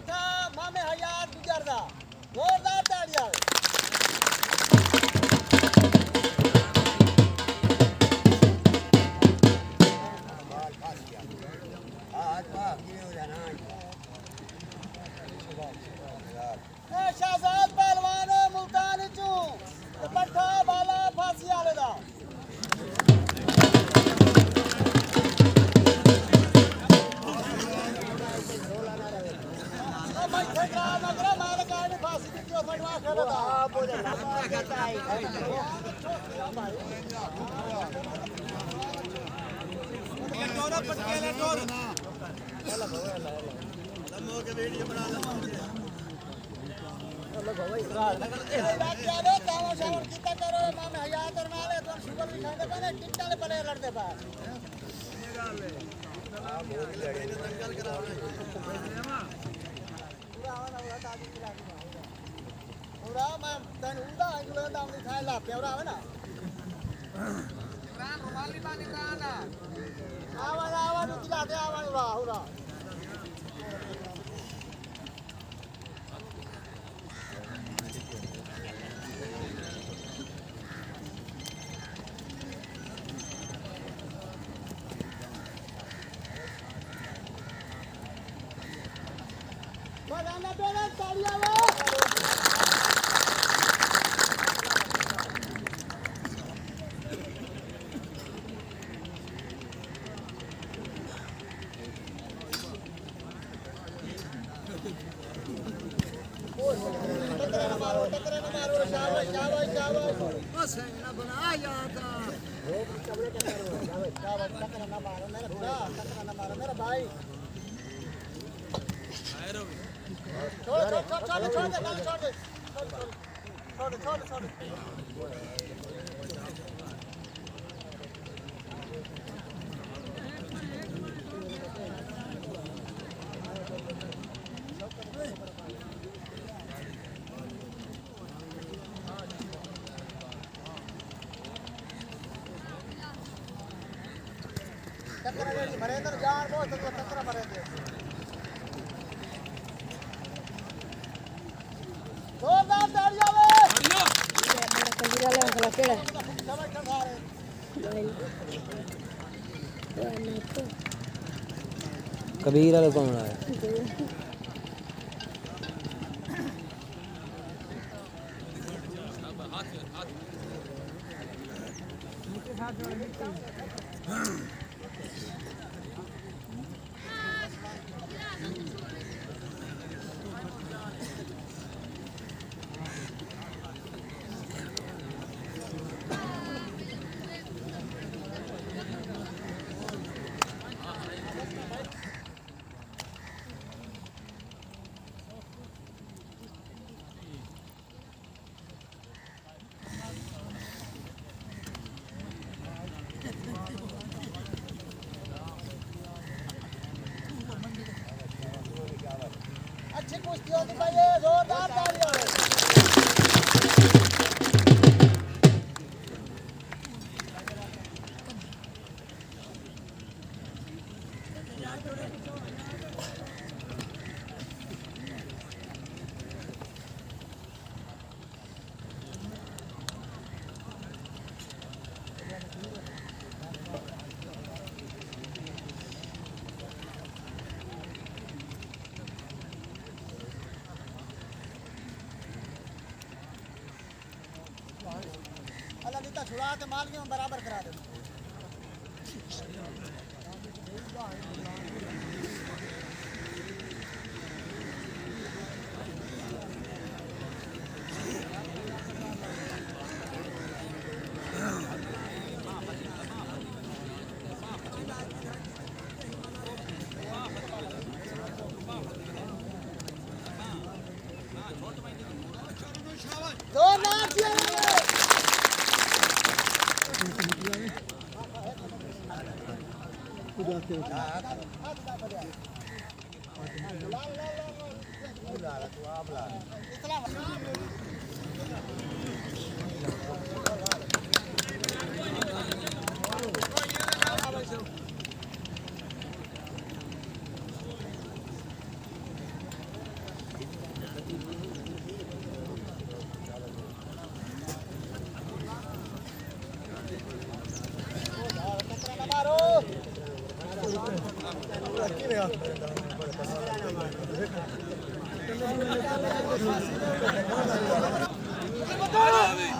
पट्ठा मामे हयात गुजरदा जोरदार ताड़ियां शहजाद पहलवान मुल्तान चू पट्ठा बाला फांसी वाले दा मैं ठेका ना करा मार काट फांसी दी क्यों फटवा खेला दा बोले ना कहता है ये टोरा पटके ले टोर लम्बो के वीडियो बना लो शावर कीता करो मामे हयात और नाले तो शुगर भी खाने पाने टिंटाले पले लड़ते पा दंगल करावना पूरा आवा ना दादी खिला पूरा मैं तन उड़ा इंग्लैंड दाम खाए ला पेवरा आवे ना इमरान रुमाली बानी इमरान आवा आवा नु दिला दे आवा उड़ा बगाना बेला ताड़ियां वो टकरा ना मारो शाबाश शाबाश शाबाश बस ना बना यादा वो कबरे के मारो शाबाश टकरा ना मारो मेरा भरा टकरा ना मारो मेरा भाई छोड़ दे टकरा मरेंद्र जान बहुत टकरा मरेंद्र जोरदार ताड़ियां वे कबीर वाला खला पेड़ा कबीर वाला कौन है अच्छी कुश्ती होती भाई जोरदार ताड़ियां अल्लाह नीता छुड़ा के मालियों बराबर करा दे ਆ ਜਾ ਵੀ